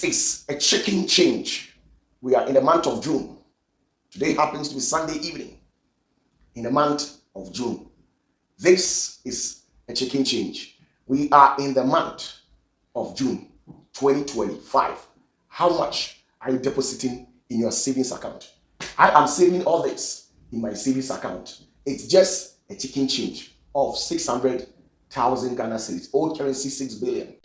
is a chicken change. We are in the month of June. Today happens to be Sunday evening in the month of June. This is a chicken change. We are in the month of June 2025. How much are you depositing in your savings account? I am saving all this in my savings account. It's just a chicken change of 600,000 Ghana cedis, old currency 6 billion.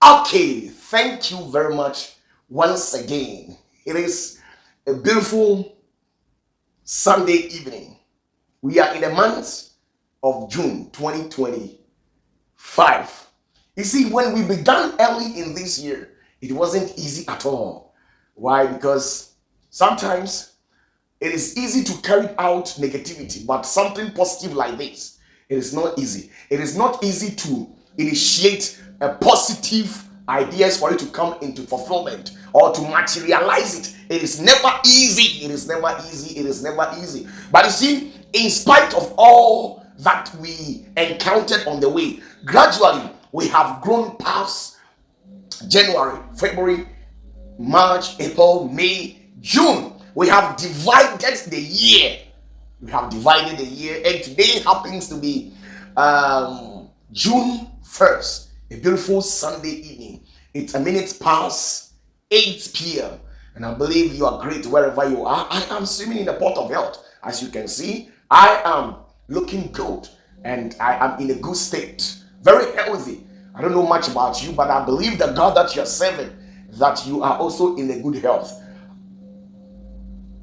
Okay, thank you very much once again. It is a beautiful Sunday evening. We are in the month of June 2025. You see, when we began early in this year, it wasn't easy at all. Why? Because sometimes it is easy to carry out negativity, but something positive like this, it is not easy. It is not easy to initiate a positive ideas for it to come into fulfillment or to materialize it. It is never easy. It is never easy. It is never easy. But you see, in spite of all that we encountered on the way, gradually we have grown past January, February, March, April, May, June. We have divided the year. We have divided the year, and today happens to be June 1st. A beautiful Sunday evening. It's a minute past 8 p.m. And I believe you are great wherever you are. I am swimming in the pot of health. As you can see, I am looking good and I am in a good state. Very healthy. I don't know much about you, but I believe the God that you're serving, that you are also in a good health.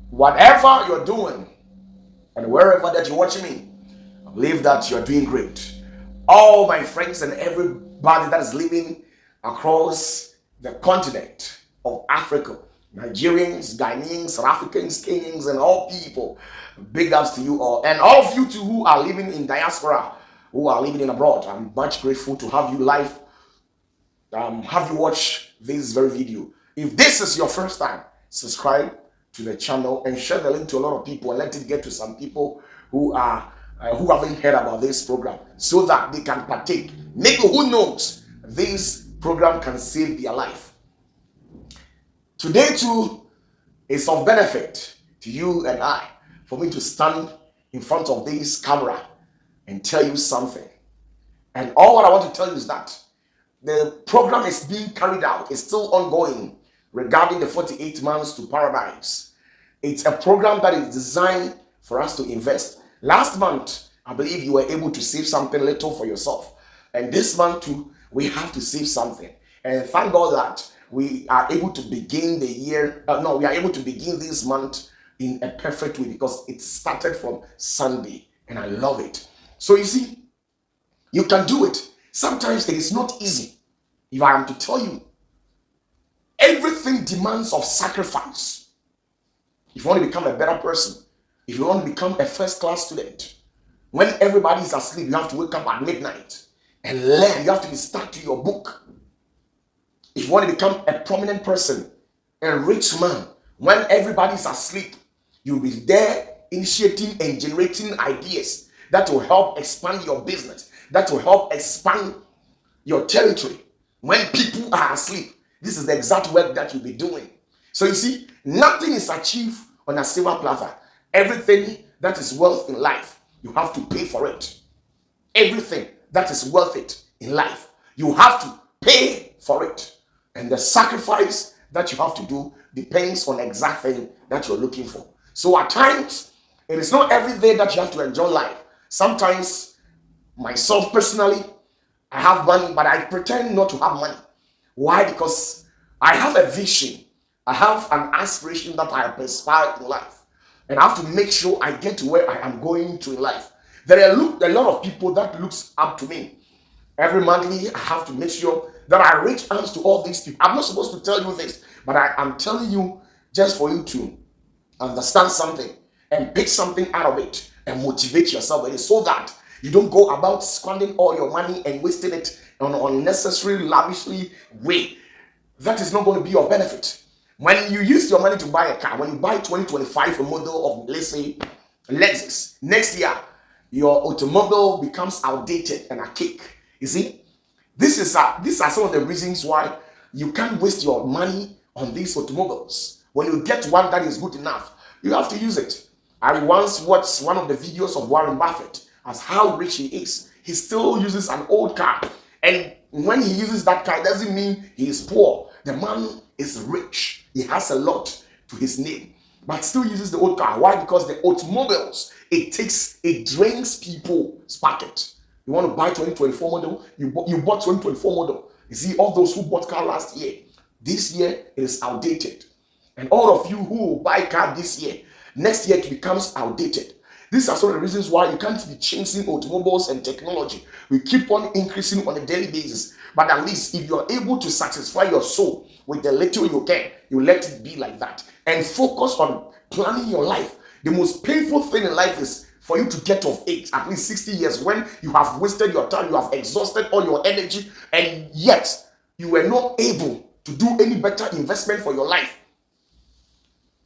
Whatever you're doing and wherever that you're watching me, I believe that you're doing great. All my friends and everybody that is living across the continent of Africa, Nigerians, Ghanaians, South Africans, Kenyans, and all people, big ups to you all. And all of you too who are living in diaspora, who are living in abroad, I'm much grateful to have you live, have you watch this very video. If this is your first time, subscribe to the channel and share the link to a lot of people and let it get to some people who haven't heard about this program so that they can partake. Maybe, who knows, this program can save their life. Today too is of benefit to you and I for me to stand in front of this camera and tell you something. And all what I want to tell you is that the program is being carried out, it's still ongoing regarding the 48 months to paradise. It's a program that is designed for us to invest. Last month, I believe you were able to save something little for yourself. And this month too, we have to save something. And thank God that we are able to begin the year. We are able to begin this month in a perfect way because it started from Sunday. And I love it. So you see, you can do it. Sometimes it is not easy. If I am to tell you, everything demands of sacrifice. If you want to become a better person, if you want to become a first-class student, when everybody is asleep, you have to wake up at midnight and learn. You have to be stuck to your book. If you want to become a prominent person, a rich man, when everybody is asleep, you'll be there initiating and generating ideas that will help expand your business, that will help expand your territory. When people are asleep, this is the exact work that you'll be doing. So you see, nothing is achieved on a silver platter. Everything that is worth in life, you have to pay for it. Everything that is worth it in life, you have to pay for it. And the sacrifice that you have to do depends on the exact thing that you're looking for. So at times, it is not every day that you have to enjoy life. Sometimes, myself personally, I have money, but I pretend not to have money. Why? Because I have a vision. I have an aspiration that I aspire in life. And I have to make sure I get to where I am going to in life. There are a lot of people that looks up to me. Every monthly, I have to make sure that I reach out to all these people. I'm not supposed to tell you this, but I am telling you just for you to understand something and pick something out of it and motivate yourself with it so that You don't go about squandering all your money and wasting it on unnecessary, lavishly way. That is not going to be of benefit. When you use your money to buy a car, when you buy 2025 a model of, let's say, Lexus, next year your automobile becomes outdated and archaic. You see, these are some of the reasons why you can't waste your money on these automobiles. When you get one that is good enough, you have to use it. I once watched one of the videos of Warren Buffett as how rich he is. He still uses an old car. And when he uses that car, it doesn't mean he is poor. The man is rich. He has a lot to his name, but still uses the old car. Why? Because the automobiles, it drains people's pocket. You want to buy 2024 model, you bought 2024 model. You see, all those who bought car last year, this year it is outdated. And all of you who will buy car this year, next year it becomes outdated. These are some of the reasons why you can't be chasing automobiles and technology. We keep on increasing on a daily basis. But at least if you're able to satisfy your soul with the little you can, you let it be like that. And focus on planning your life. The most painful thing in life is for you to get of age, at least 60 years, when you have wasted your time, you have exhausted all your energy, and yet you were not able to do any better investment for your life.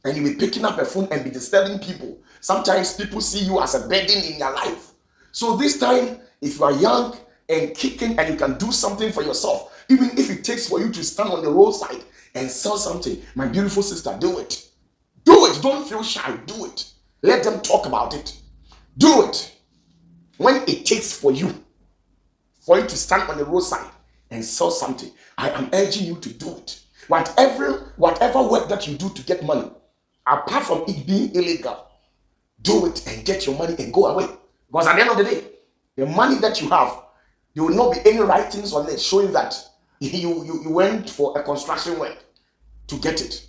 And you'll be picking up a phone and be disturbing people. Sometimes people see you as a burden in your life. So this time, if you are young and kicking and you can do something for yourself, even if it takes for you to stand on the roadside and sell something, my beautiful sister, do it. Do it. Don't feel shy. Do it. Let them talk about it. Do it. When it takes for you to stand on the roadside and sell something, I am urging you to do it. Whatever work that you do to get money, apart from it being illegal, do it and get your money and go away. Because at the end of the day, the money that you have, there will not be any writings on it showing that you went for a construction work to get it.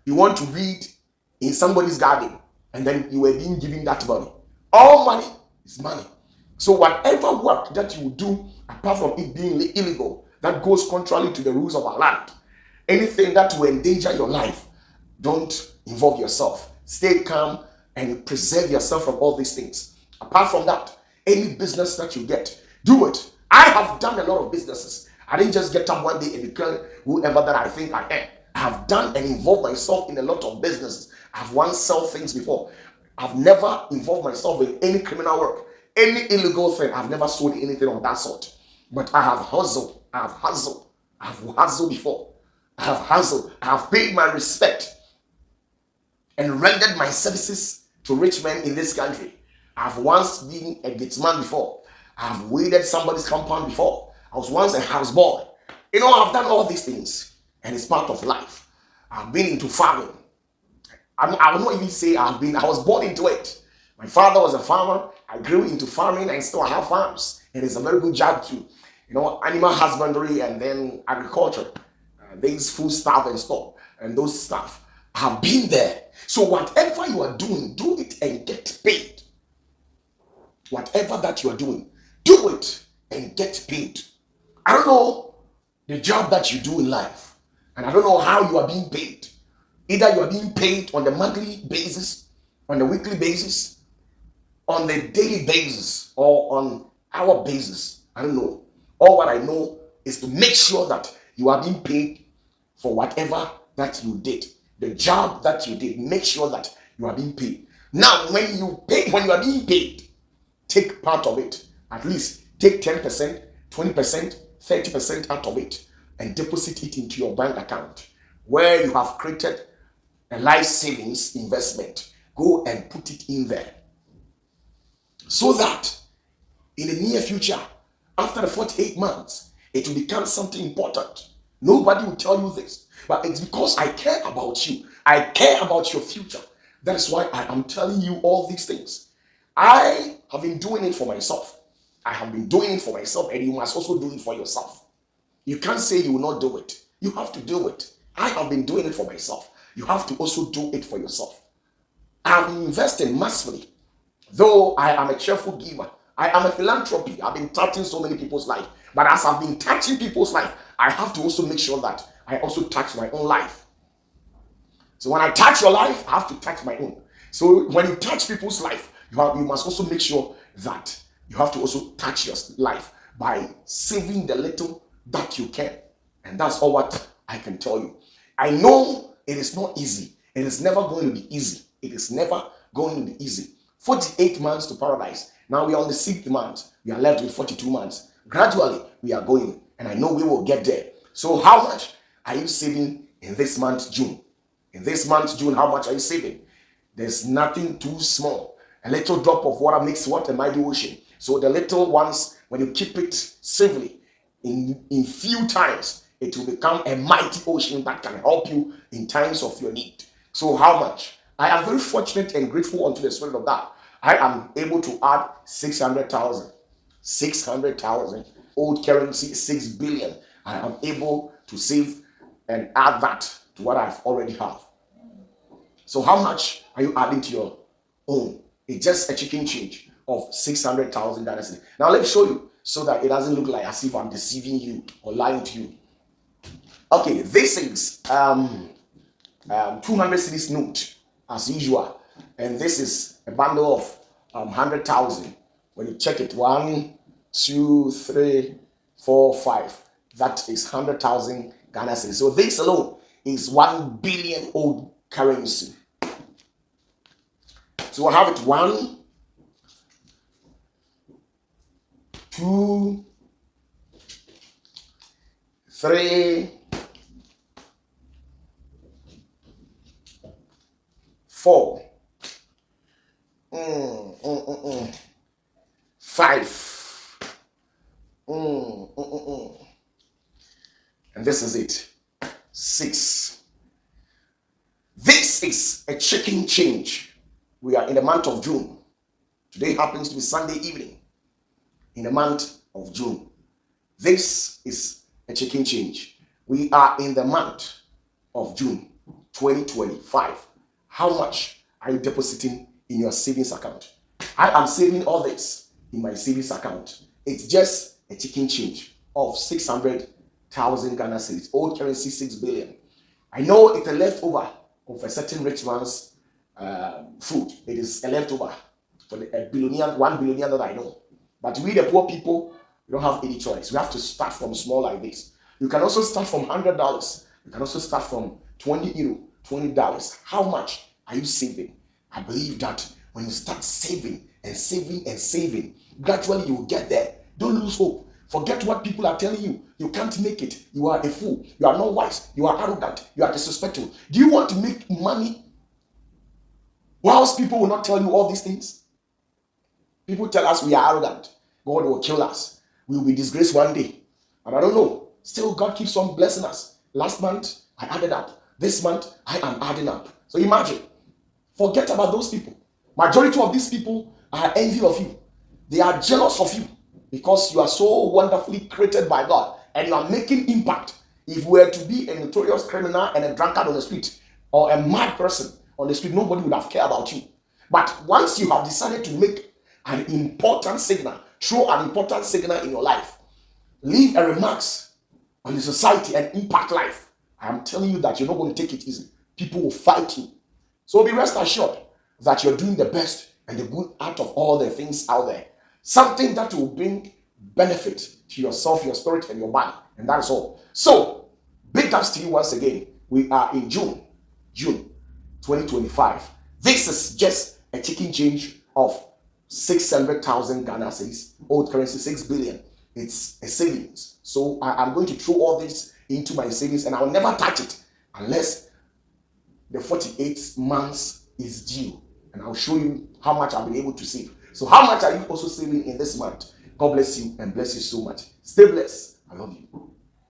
You want to read in somebody's garden and then you were being given that money. All money is money. So whatever work that you do, apart from it being illegal, that goes contrary to the rules of our land, anything that will endanger your life, don't involve yourself. Stay calm and preserve yourself from all these things. Apart from that, any business that you get, do it. I have done a lot of businesses. I didn't just get up one day and become whoever that I think I am. I have done and involved myself in a lot of businesses. I've once sold things before. I've never involved myself in any criminal work, any illegal thing. I've never sold anything of that sort. But I have hustled. I've hustled before. I have hustled. I have paid my respect and rendered my services to rich men in this country. I've once been a gatesman before. I've waited somebody's compound before. I was once a houseboy. I've done all these things, and it's part of life. I've been into farming. I will not even say I was born into it. My father was a farmer. I grew into farming and still have farms. And it's a very good job too. Animal husbandry and then agriculture. These food stuff and stuff. And those stuff. I've been there. So whatever you are doing, do it and get paid. Whatever that you are doing, do it and get paid. I don't know the job that you do in life. And I don't know how you are being paid. Either you are being paid on the monthly basis, on the weekly basis, on the daily basis, or on hour basis. I don't know. All what I know is to make sure that you are being paid for whatever that you did. The job that you did, make sure that you are being paid. Now, when you are being paid, take part of it. At least take 10%, 20%, 30% out of it and deposit it into your bank account where you have created a life savings investment. Go and put it in there. So that in the near future, after the 48 months, it will become something important. Nobody will tell you this, but it's because I care about you. I care about your future. That is why I am telling you all these things. I have been doing it for myself. I have been doing it for myself, and you must also do it for yourself. You can't say you will not do it. You have to do it. I have been doing it for myself. You have to also do it for yourself. I'm investing massively. Though I am a cheerful giver, I am a philanthropy. I've been touching so many people's life. But as I've been touching people's life, I have to also make sure that I also touch my own life. So when I touch your life, I have to touch my own. So when you touch people's life, you must also make sure that you have to also touch your life by saving the little that you can. And that's all what I can tell you. I know it is not easy. It is never going to be easy. It is never going to be easy. 48 months to paradise. Now we are on the 6th month. We are left with 42 months. Gradually, we are going. And I know we will get there. So how much are you saving in this month, June? In this month, June, how much are you saving? There's nothing too small. A little drop of water makes what? A mighty ocean. So the little ones, when you keep it safely, in few times, it will become a mighty ocean that can help you in times of your need. So how much? I am very fortunate and grateful unto the Spirit of God. I am able to add 600,000. 600,000. Old currency, 6 billion. I am able to save and add that to what I've already have. So how much are you adding to your own? It's just a chicken change of 600,000 dollars. Now let me show you so that it doesn't look like as if I'm deceiving you or lying to you. Okay, this is 200 cedis note as usual, and this is a bundle of 100,000. When you check it, 1, 2, 3, 4, 5. That is 100,000 Ghana cedis. So this alone is 1 billion old currency. So I have it 1, 2, 3, 4, 5, and this is it, 6. This is a chicken change. We are in the month of June. Today happens to be Sunday evening in the month of June. This is a chicken change. We are in the month of June 2025. How much are you depositing in your savings account? I am saving all this in my savings account. It's just a chicken change of 600,000 Ghana cedis. Old currency, 6 billion. I know it's a leftover of a certain rich man's food. It is a leftover for a billionaire, 1 billionaire that I know. But we, the poor people, we don't have any choice. We have to start from small like this. You can also start from $100. You can also start from 20 euro, $20. How much are you saving? I believe that when you start saving and saving and saving, gradually you will get there. Don't lose hope. Forget what people are telling you. You can't make it. You are a fool. You are not wise. You are arrogant. You are disrespectful. Do you want to make money whilst people will not tell you all these things? People tell us we are arrogant. God will kill us. We will be disgraced one day. And I don't know. Still, God keeps on blessing us. Last month, I added up. This month, I am adding up. So imagine. Forget about those people. Majority of these people are envy of you. They are jealous of you because you are so wonderfully created by God and you are making impact. If you were to be a notorious criminal and a drunkard on the street or a mad person on the street, nobody would have cared about you. But once you have decided to make an important signal, throw an important signal in your life, leave a remarks on the society and impact life, I am telling you that you're not going to take it easy. People will fight you. So be rest assured that you're doing the best and the good out of all the things out there. Something that will bring benefit to yourself, your spirit, and your body. And that's all. So, big ups to you once again. We are in June 2025. This is just a chicken change of 600,000 Ghana cedis, old currency, 6 billion. It's a savings. So I'm going to throw all this into my savings and I will never touch it unless the 48 months is due. And I'll show you how much I've been able to save. So how much are you also saving in this month? God bless you and bless you so much. Stay blessed. I love you.